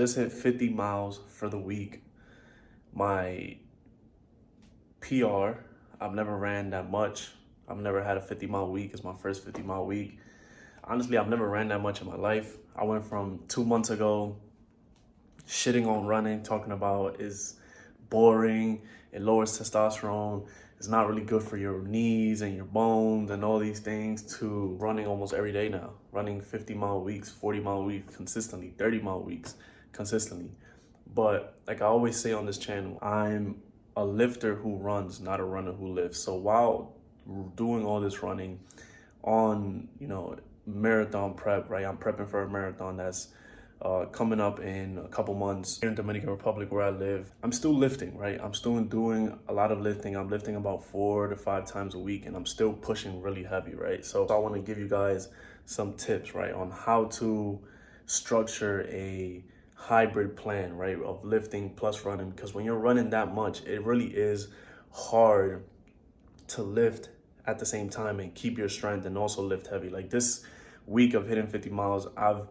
just hit 50 miles for the week. My PR, I've never ran that much. I've never had a 50-mile week. It's my first 50-mile week. Honestly, I've never ran that much in my life. I went from 2 months ago shitting on running, talking about is boring, it lowers testosterone, it's not really good for your knees and your bones and all these things, to running almost every day now, running 50-mile weeks, 40-mile weeks consistently, 30-mile weeks consistently. But like I always say on this channel, I'm a lifter who runs, not a runner who lifts. So while doing all this running on, marathon prep, right? I'm prepping for a marathon that's coming up in a couple months here in Dominican Republic where I live. I'm still lifting, right? I'm still doing a lot of lifting. I'm lifting about 4 to 5 times a week, and I'm still pushing really heavy, right? So I want to give you guys some tips, right, on how to structure a hybrid plan, right, of lifting plus running, because when you're running that much, it really is hard to lift at the same time and keep your strength and also lift heavy. Like this week of hitting 50 miles, I've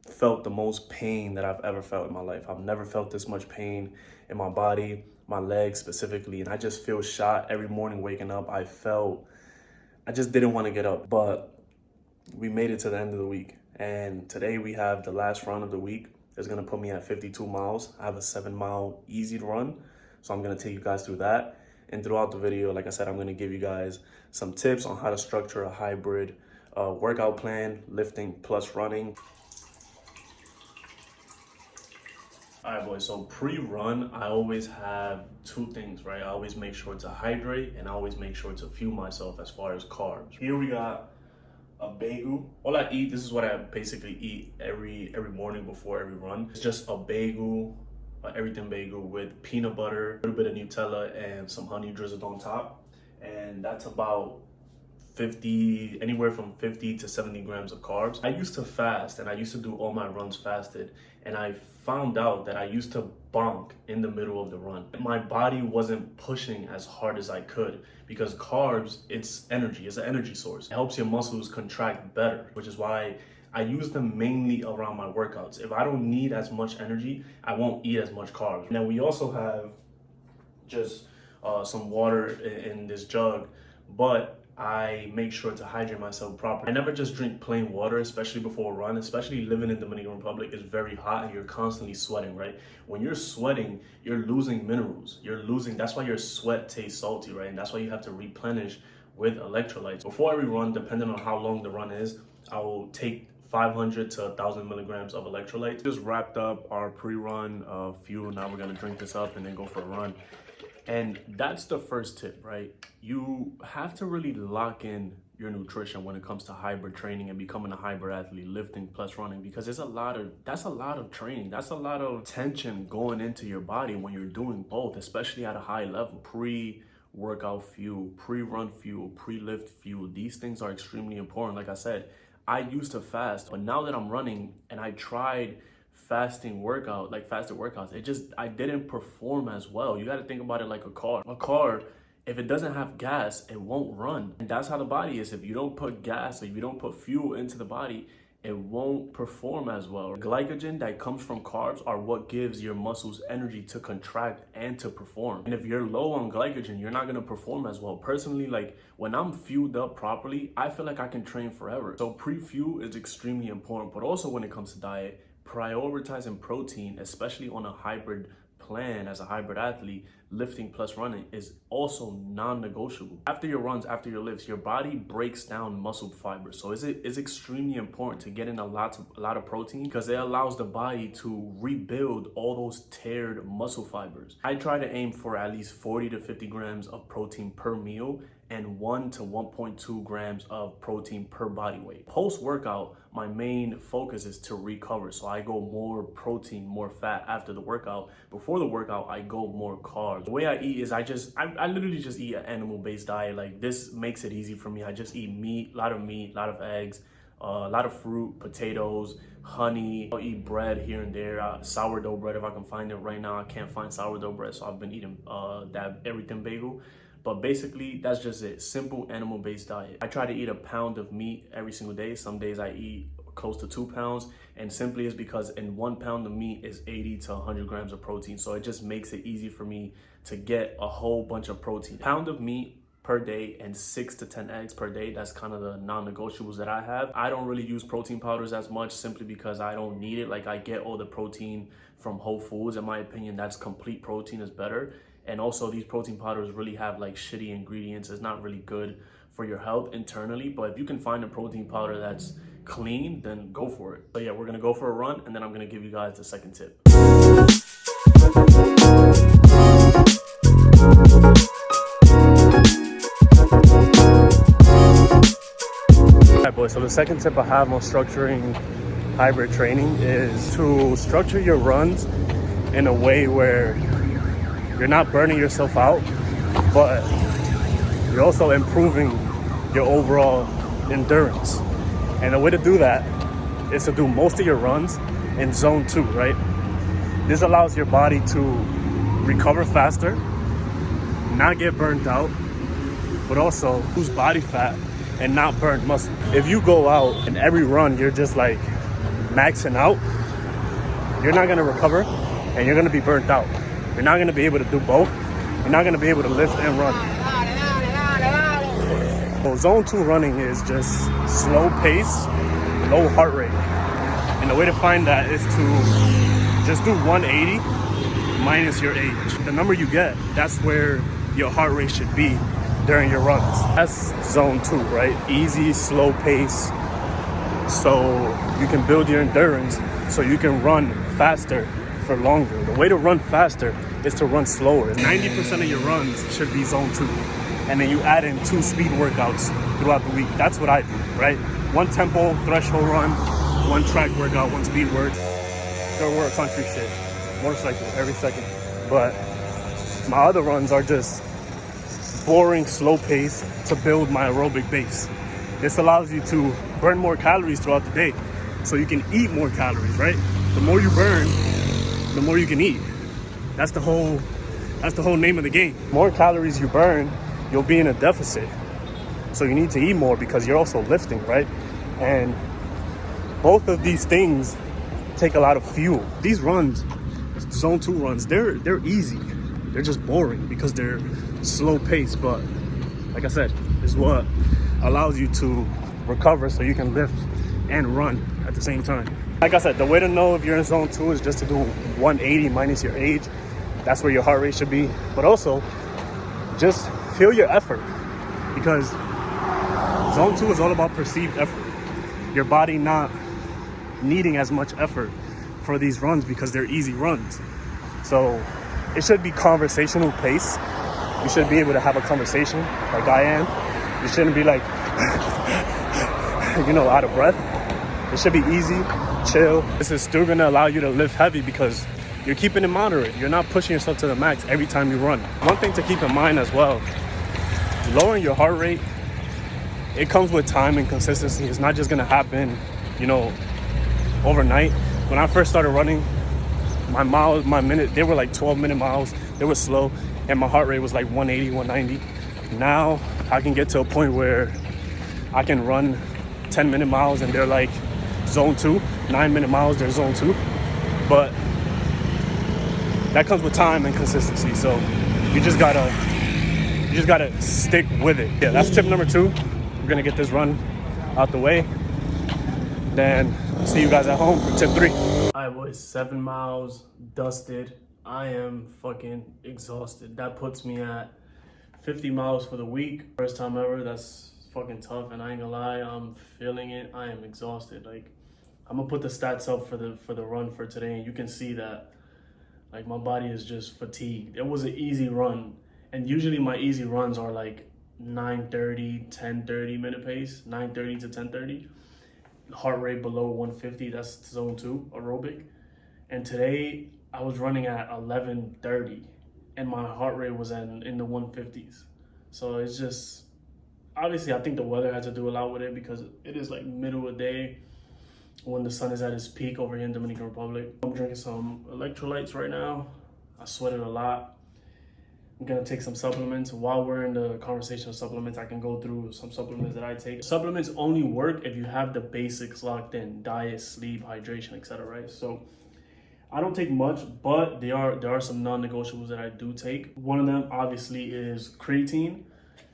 felt the most pain that I've ever felt in my life. I've never felt this much pain in my body, my legs specifically, and I just feel shot every morning waking up. I just didn't want to get up, but we made it to the end of the week, and today we have the last run of the week. It's gonna put me at 52 miles. I have a 7-mile easy run, so I'm gonna take you guys through that. And throughout the video, like I said, I'm gonna give you guys some tips on how to structure a hybrid workout plan, lifting plus running. All right, boys, so pre-run, I always have 2 things, right? I always make sure to hydrate, and I always make sure to fuel myself as far as carbs. Here we got a bagel. All I eat, this is what I basically eat every morning before every run. It's just a bagel, everything bagel with peanut butter, a little bit of Nutella, and some honey drizzled on top. And that's about anywhere from 50 to 70 grams of carbs. I used to fast, and I used to do all my runs fasted, and I found out that I used to bonk in the middle of the run. My body wasn't pushing as hard as I could, because carbs, it's energy, it's an energy source. It helps your muscles contract better, which is why I use them mainly around my workouts. If I don't need as much energy, I won't eat as much carbs. Now we also have just some water in this jug, but I make sure to hydrate myself properly. I never just drink plain water, especially before a run. Especially living in Dominican Republic, it's very hot and you're constantly sweating, right? When you're sweating, you're losing minerals. That's why your sweat tastes salty, right? And that's why you have to replenish with electrolytes. Before every run, depending on how long the run is, I will take 500 to 1,000 milligrams of electrolytes. Just wrapped up our pre-run fuel. Now we're gonna drink this up and then go for a run. And that's the first tip, right? You have to really lock in your nutrition when it comes to hybrid training and becoming a hybrid athlete, lifting plus running, because that's a lot of training. That's a lot of tension going into your body when you're doing both, especially at a high level. Pre-workout fuel, pre-run fuel, pre-lift fuel. These things are extremely important. Like I said, I used to fast, but now that I'm running and I tried fasted workouts, I didn't perform as well. You got to think about it like a car. A car, if it doesn't have gas, it won't run. And that's how the body is. If you don't put gas, if you don't put fuel into the body, it won't perform as well. Glycogen that comes from carbs are what gives your muscles energy to contract and to perform. And if you're low on glycogen, you're not gonna perform as well. Personally, like when I'm fueled up properly, I feel like I can train forever. So pre-fuel is extremely important, but also when it comes to diet, prioritizing protein, especially on a hybrid plan as a hybrid athlete, lifting plus running, is also non-negotiable. After your runs, after your lifts, your body breaks down muscle fibers. So it's extremely important to get in a lot of protein, because it allows the body to rebuild all those teared muscle fibers. I try to aim for at least 40 to 50 grams of protein per meal and 1 to 1.2 grams of protein per body weight. Post-workout, my main focus is to recover. So I go more protein, more fat after the workout. Before the workout, I go more carbs. The way I eat is I literally just eat an animal-based diet. Like this makes it easy for me. I just eat meat, a lot of eggs, a lot of fruit, potatoes, honey. I'll eat bread here and there, sourdough bread if I can find it. Right now I can't find sourdough bread, so I've been eating that everything bagel. But basically, that's just it. Simple animal-based diet. I try to eat a pound of meat every single day. Some days I eat close to 2 pounds, and simply is because in 1 pound of meat is 80 to 100 grams of protein. So it just makes it easy for me to get a whole bunch of protein. Pound of meat per day and 6 to 10 eggs per day. That's kind of the non-negotiables that I have. I don't really use protein powders as much simply because I don't need it. Like, I get all the protein from Whole Foods. In my opinion, that's complete protein is better. And also these protein powders really have like shitty ingredients. It's not really good for your health internally, but if you can find a protein powder that's clean, then go for it. But yeah, we're gonna go for a run, and then I'm gonna give you guys the second tip. Alright boys, so the second tip I have on structuring hybrid training is to structure your runs in a way where you're not burning yourself out, but you're also improving your overall endurance. And the way to do that is to do most of your runs in zone 2, right? This allows your body to recover faster, not get burnt out, but also lose body fat and not burn muscle. If you go out and every run you're just like maxing out, you're not gonna recover and you're gonna be burnt out. You're not gonna be able to do both. You're not gonna be able to lift and run. So zone 2 running is just slow pace, low heart rate. And the way to find that is to just do 180 minus your age. The number you get, that's where your heart rate should be during your runs. That's zone 2, right? Easy, slow pace. So you can build your endurance so you can run faster for longer. The way to run faster is to run slower. 90% of your runs should be zone 2. And then you add in 2 speed workouts throughout the week. That's what I do, right? 1 tempo threshold run, 1 track workout, 1 speed work. Go work country shit, motorcycle every second. But my other runs are just boring, slow pace to build my aerobic base. This allows you to burn more calories throughout the day, so you can eat more calories, right? The more you burn, the more you can eat. That's the whole name of the game. The more calories you burn, you'll be in a deficit. So you need to eat more because you're also lifting, right? And both of these things take a lot of fuel. These runs, zone 2 runs, they're easy. They're just boring because they're slow pace, but like I said, is what allows you to recover so you can lift and run at the same time. Like I said, the way to know if you're in zone 2 is just to do 180 minus your age. That's where your heart rate should be. But also, just feel your effort, because zone 2 is all about perceived effort. Your body not needing as much effort for these runs because they're easy runs. So it should be conversational pace. You should be able to have a conversation like I am. You shouldn't be like, out of breath. It should be easy, chill. This is still gonna allow you to lift heavy because you're keeping it moderate. You're not pushing yourself to the max every time you run. One thing to keep in mind as well, lowering your heart rate, it comes with time and consistency. It's not just gonna happen, overnight. When I first started running, my minute, they were like 12-minute miles. They were slow, and my heart rate was like 180, 190. Now I can get to a point where I can run 10-minute miles and they're like zone 2, 9-minute miles, they're zone 2. But that comes with time and consistency. So you just gotta stick with it. Yeah, that's tip number 2. We're gonna get this run out the way. Then see you guys at home for tip 3. All right, boys, 7 miles dusted. I am fucking exhausted. That puts me at 50 miles for the week. First time ever. That's fucking tough, and I ain't gonna lie, I'm feeling it. I am exhausted. Like, I'm gonna put the stats up for the run for today, and you can see that like my body is just fatigued. It was an easy run, and usually my easy runs are like 9:30, 10:30 minute pace, 9:30 to 10:30. Heart rate below 150, that's zone 2 aerobic. And today I was running at 11:30 and my heart rate was in the 150s. So it's just, obviously I think the weather had to do a lot with it, because it is like middle of the day when the sun is at its peak over here in Dominican Republic. I'm drinking some electrolytes right now. I sweated a lot. I'm gonna take some supplements. While we're in the conversation of supplements, I can go through some supplements that I take. Supplements only work if you have the basics locked in: diet, sleep, hydration, etc. Right? So I don't take much, but there are some non-negotiables that I do take. One of them obviously is creatine,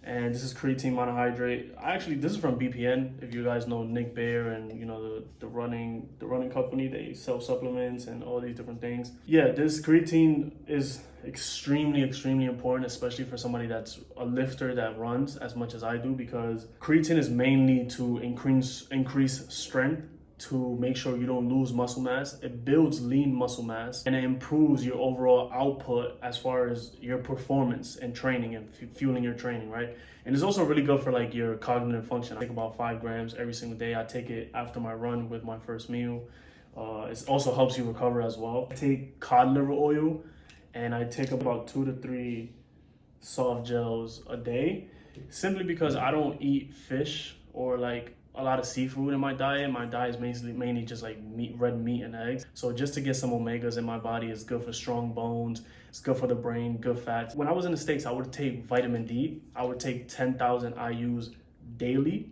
and this is creatine monohydrate. This is from BPN. If you guys know Nick Bear and you know the running company, they sell supplements and all these different things. Yeah, this creatine is extremely important, especially for somebody that's a lifter that runs as much as I do, because creatine is mainly to increase strength, to make sure you don't lose muscle mass. It builds lean muscle mass, and it improves your overall output as far as your performance and training and fueling your training, right? And it's also really good for like your cognitive function. I take about 5 grams every single day. I take it after my run with my first meal. It also helps you recover as well. I take cod liver oil, and I take about 2 to 3 soft gels a day, simply because I don't eat fish or like a lot of seafood in my diet. My diet is mainly just like red meat and eggs. So just to get some omegas in my body is good for strong bones. It's good for the brain, good fats. When I was in the States, I would take vitamin D. I would take 10,000 IUs daily.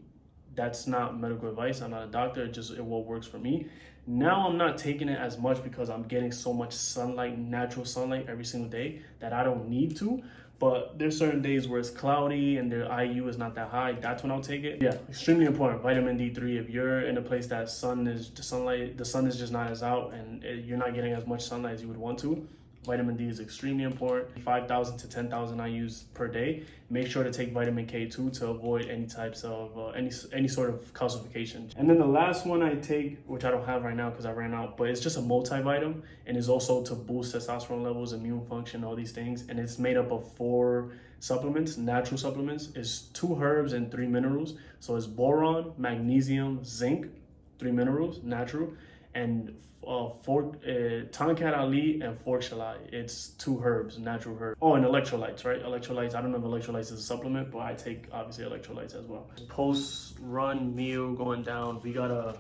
That's not medical advice. I'm not a doctor. It what works for me. Now I'm not taking it as much because I'm getting so much sunlight, natural sunlight every single day, that I don't need to. But there's certain days where it's cloudy and the IU is not that high. That's when I'll take it. Yeah, extremely important. Vitamin D3. If you're in a place that the sun is just not as out, and you're not getting as much sunlight as you would want to, vitamin D is extremely important. 5,000 to 10,000 IUs per day. Make sure to take vitamin K too, to avoid any types of any sort of calcification. And then the last one I take, which I don't have right now because I ran out, but it's just a multivitamin, and it's also to boost testosterone levels, immune function, all these things. And it's made up of 4 supplements, natural supplements. It's 2 herbs and 3 minerals. So it's boron, magnesium, zinc, 3 minerals, natural, and Tonkat Ali and Fork Shalai. It's 2 herbs, natural herbs. Oh, and electrolytes, right? Electrolytes. I don't know if electrolytes is a supplement, but I take obviously electrolytes as well. Post-run meal going down. We got a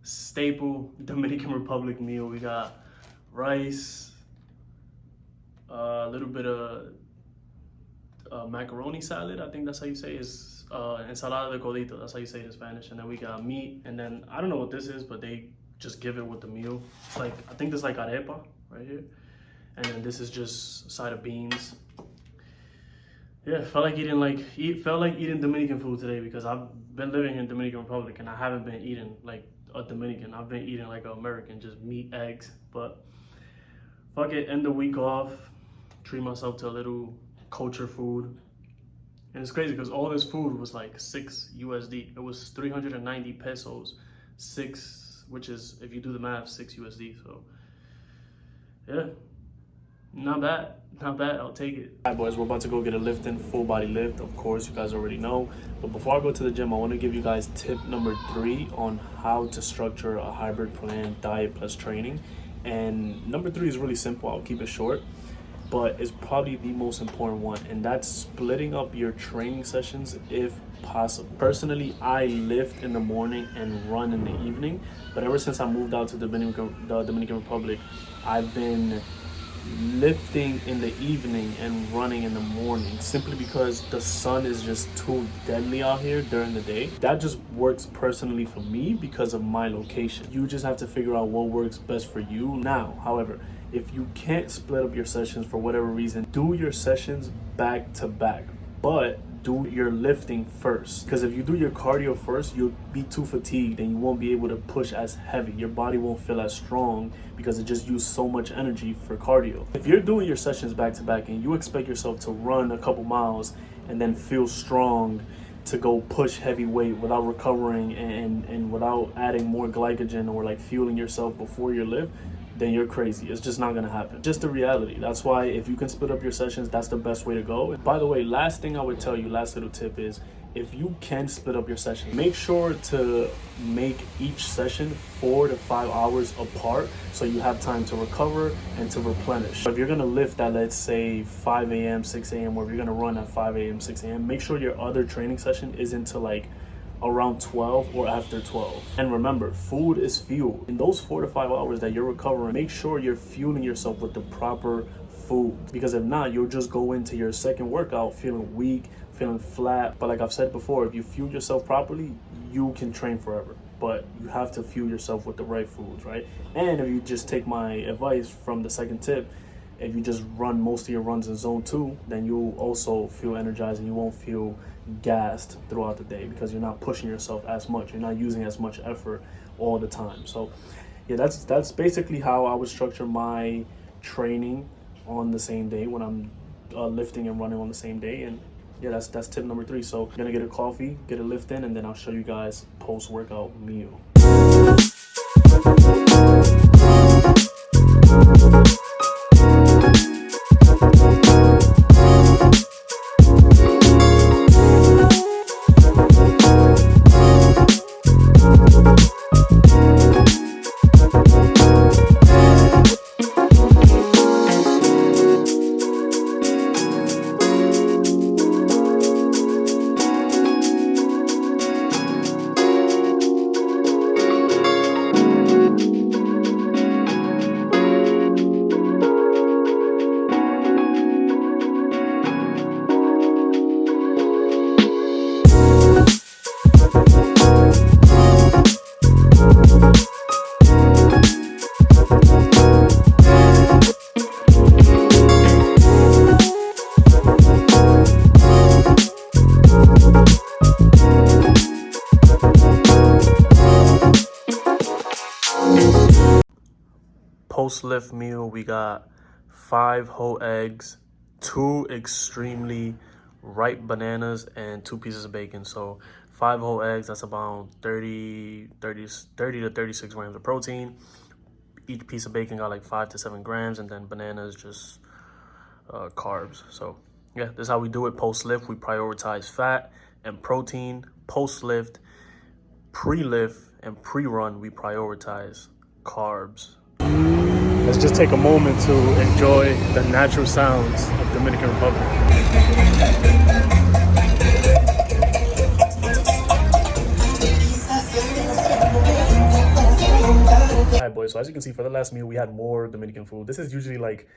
staple Dominican Republic meal. We got rice, a little bit of macaroni salad. I think that's how you say it. Is ensalada de codito. That's how you say it in Spanish. And then we got meat. And then I don't know what this is, but they just give it with the meal. It's like, I think this is like arepa right here. And then this is just a side of beans. Yeah, felt like eating Dominican food today, because I've been living in Dominican Republic and I haven't been eating like a Dominican. I've been eating like an American, just meat, eggs. But fuck it, end the week off, treat myself to a little culture food. And it's crazy because all this food was like 6 USD. It was 390 pesos, which is, if you do the math, 6 USD. So yeah, not bad, I'll take it. All right, boys, we're about to go get a lift in, full body lift. Of course, you guys already know. But before I go to the gym, I want to give you guys tip number 3 on how to structure a hybrid plan, diet plus training. And number 3 is really simple. I'll keep it short, but it's probably the most important one, and that's splitting up your training sessions if possible. Personally, I lift in the morning and run in the evening, but ever since I moved out to the Dominican Republic, I've been lifting in the evening and running in the morning, simply because the sun is just too deadly out here during the day. That just works personally for me because of my location. You just have to figure out what works best for you. Now, however, if you can't split up your sessions for whatever reason, do your sessions back to back, but do your lifting first. Because if you do your cardio first, you'll be too fatigued and you won't be able to push as heavy. Your body won't feel as strong because it just used so much energy for cardio. If you're doing your sessions back to back and you expect yourself to run a couple miles and then feel strong to go push heavy weight without recovering and without adding more glycogen or like fueling yourself before your lift, then you're crazy. It's just not gonna happen. Just the reality. That's why if you can split up your sessions, that's the best way to go. And by the way, last thing I would tell you, last little tip is, if you can split up your session, make sure to make each session 4 to 5 hours apart so you have time to recover and to replenish. If you're gonna lift at, let's say 5 a.m., 6 a.m., or if you're gonna run at 5 a.m., 6 a.m., make sure your other training session isn't to like around 12 or after 12. And remember, food is fuel. In those 4 to 5 hours that you're recovering, make sure you're fueling yourself with the proper food, because if not, you'll just go into your second workout feeling weak, feeling flat. But like I've said before, if you fuel yourself properly, you can train forever. But you have to fuel yourself with the right foods, right? And if you just take my advice from the second tip, if you just run most of your runs in zone 2, then you'll also feel energized and you won't feel gassed throughout the day, because you're not pushing yourself as much. You're not using as much effort all the time. So yeah, that's basically how I would structure my training on the same day when I'm lifting and running on the same day. And yeah, that's tip number 3. So I'm gonna get a coffee, get a lift in, and then I'll show you guys post-workout meal. Post-lift meal, we got 5 whole eggs, 2 extremely ripe bananas, and 2 pieces of bacon. So 5 whole eggs, that's about 30 to 36 grams of protein. Each piece of bacon got like 5 to 7 grams, and then bananas just carbs. So yeah, this is how we do it post-lift. We prioritize fat and protein. Post-lift, pre-lift, and pre-run, we prioritize carbs. Let's just take a moment to enjoy the natural sounds of Dominican Republic. All right, boys, so as you can see, for the last meal, we had more Dominican food. This is usually like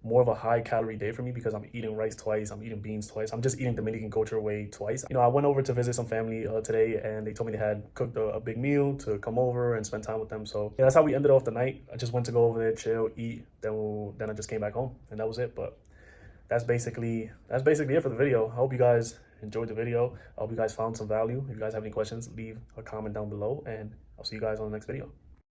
more of a high calorie day for me, because I'm eating rice twice, I'm eating beans twice, I'm just eating Dominican culture way twice. You know, I went over to visit some family today, and they told me they had cooked a big meal to come over and spend time with them. So yeah, that's how we ended off the night. I just went to go over there, chill, eat, then I just came back home, and that was it. But that's basically it for the video. I hope you guys enjoyed the video. I hope you guys found some value. If you guys have any questions, leave a comment down below, and I'll see you guys on the next video.